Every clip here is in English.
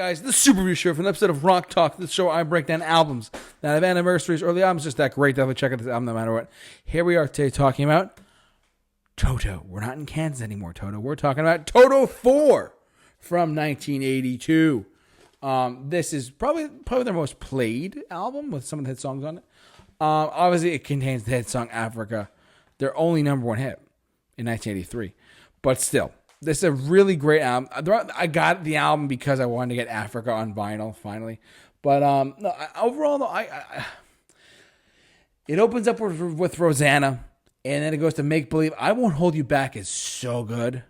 guys, the Super Review Show from an episode of Rock Talk. This show I break down albums that have anniversaries or the album's just that great. Definitely check out this album no matter what. Here we are today talking about TOTO. We're not in Kansas anymore, TOTO. We're talking about TOTO 4 from 1982. This is probably their most played album with some of the hit songs on it. Obviously, it contains the hit song Africa, their only number one hit in 1983. But still, this is a really great album. I got the album because I wanted to get Africa on vinyl finally. But no, overall, though, it opens up with Rosanna, and then it goes to Make Believe. I Won't Hold You Back is so good.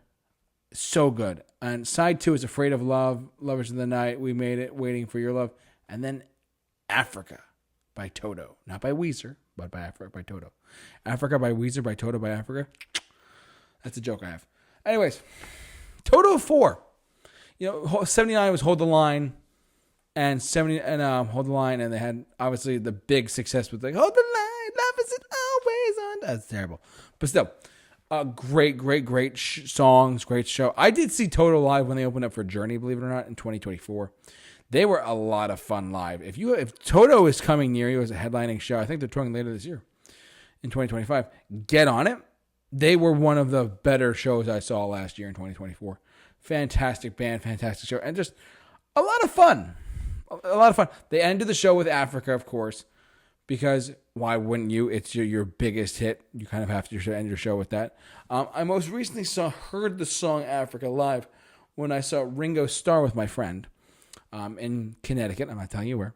So good. And side 2 is Afraid of Love, Lovers of the Night, We Made It, Waiting for Your Love. And then Africa by TOTO. Not by Weezer, but by Africa by TOTO. Africa by Weezer, by TOTO, by Africa. That's a joke I have. Anyways, TOTO 4. 79 was Hold the Line, and Hold the Line, and they had obviously the big success with like Hold the Line, love isn't always on. That's terrible, but still, great songs, great show. I did see TOTO live when they opened up for Journey, believe it or not, in 2024. They were a lot of fun live. If TOTO is coming near you as a headlining show, I think they're touring later this year in 2025. Get on it. They were one of the better shows I saw last year in 2024. Fantastic band, fantastic show, and just a lot of fun. A lot of fun. They ended the show with Africa, of course, because why wouldn't you? It's your biggest hit. You kind of have to end your show with that. I most recently heard the song Africa live when I saw Ringo Starr with my friend in Connecticut. I'm not telling you where.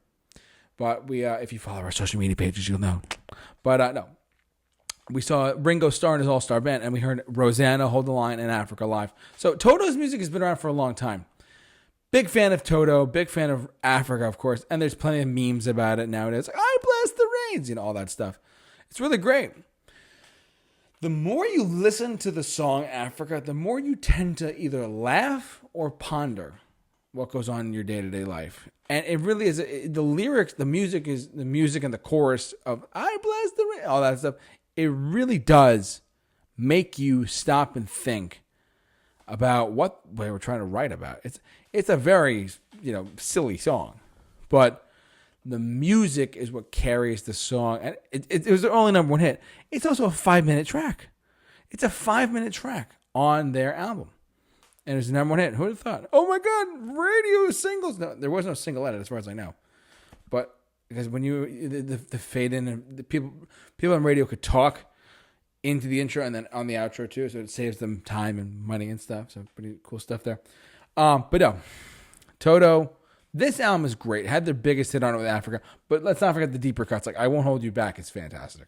But if you follow our social media pages, you'll know. But no. We saw Ringo Starr and his all-star band, and we heard Rosanna, Hold the Line, and Africa live. So TOTO's music has been around for a long time. Big fan of TOTO, big fan of Africa, of course, and there's plenty of memes about it nowadays. Like, I bless the rains, all that stuff. It's really great. The more you listen to the song Africa, the more you tend to either laugh or ponder what goes on in your day-to-day life. And it really is, the lyrics, the music and the chorus of I bless the rain, all that stuff. It really does make you stop and think about what they were trying to write about. It's a very, silly song, but the music is what carries the song. And it was their only number one hit. It's also a 5-minute track. It's a 5-minute track on their album. And it's the number one hit. Who would have thought? Oh my God, radio singles. No, there was no single edit as far as I know. But because when the fade in, and the people on radio could talk into the intro and then on the outro too, so it saves them time and money and stuff. So pretty cool stuff there. But no, TOTO, this album is great. It had their biggest hit on it with Africa, but let's not forget the deeper cuts. Like I Won't Hold You Back is fantastic.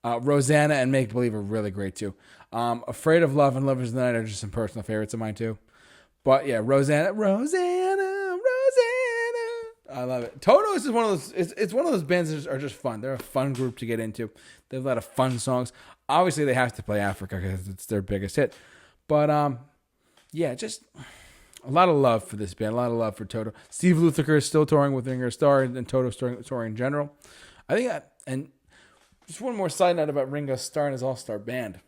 Rosanna and Make Believe are really great too. Afraid of Love and Lovers of the Night are just some personal favorites of mine too. But yeah, Rosanna. I love it. TOTO is one of those. It's one of those bands that are just fun. They're a fun group to get into. They have a lot of fun songs. Obviously, they have to play Africa because it's their biggest hit. But yeah, just a lot of love for this band. A lot of love for TOTO. Steve Lukather is still touring with Ringo Starr and TOTO touring in general. I think and just one more side note about Ringo Starr and his all-star band.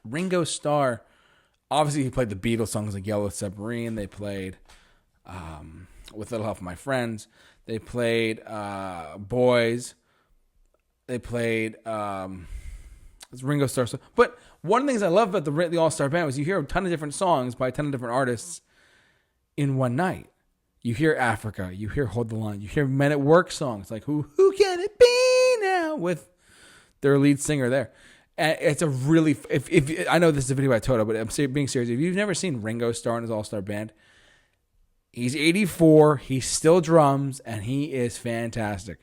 Ringo Starr, obviously, he played the Beatles songs like Yellow Submarine. They played With a Little Help from My Friends. They played Boys. They played Ringo Starr. But one of the things I love about the All-Star Band was you hear a ton of different songs by a ton of different artists in one night. You hear Africa. You hear Hold the Line. You hear Men at Work songs like Who Can It Be Now with their lead singer there. And it's a really, if I know this is a video by TOTO, but I'm being serious. If you've never seen Ringo Starr and his All-Star Band, he's 84. He still drums, and he is fantastic.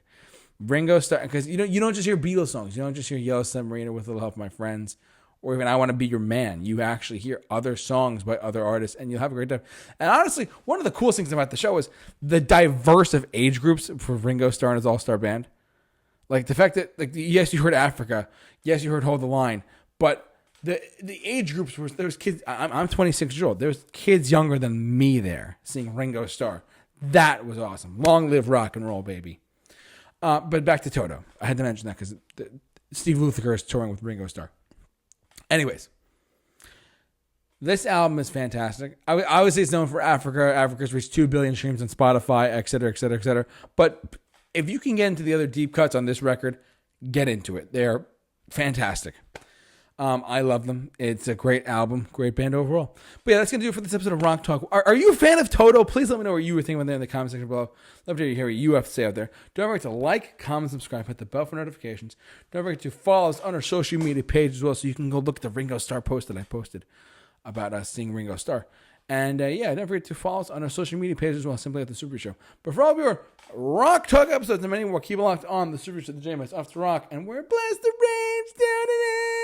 Ringo Starr, because you don't just hear Beatles songs. You don't just hear Yellow Submarine or With a Little Help from My Friends, or even I Want to Be Your Man. You actually hear other songs by other artists, and you'll have a great time. And honestly, one of the coolest things about the show is the diverse of age groups for Ringo Starr and his All-Star Band. Like the fact that, like, yes, you heard Africa, yes, you heard Hold the Line, but the age groups were, there was kids. I'm 26 years old. There's kids younger than me there seeing Ringo Starr. That was awesome. Long live rock and roll, baby. But back to TOTO. I had to mention that because Steve Lukather is touring with Ringo Starr. Anyways, This album is fantastic. Obviously, it's known for Africa. Africa's reached 2 billion streams on Spotify, et cetera, et cetera, et cetera. But if you can get into the other deep cuts on this record, get into it. They're fantastic. I love them. It's a great album, great band overall. But yeah, that's going to do it for this episode of Rock Talk. Are you a fan of Toto? Please let me know what you were thinking about there in the comment section below. Love to hear what you have to say out there. Don't forget to like, comment, subscribe, hit the bell for notifications. Don't forget to follow us on our social media page as well, so you can go look at the Ringo Starr post that I posted about us seeing Ringo Starr. And don't forget to follow us on our social media page as well, simply at The Super Show. But for all of your Rock Talk episodes and many more, keep it locked on The Super Show, the JMS Off to Rock, and we're blessed to range down and in.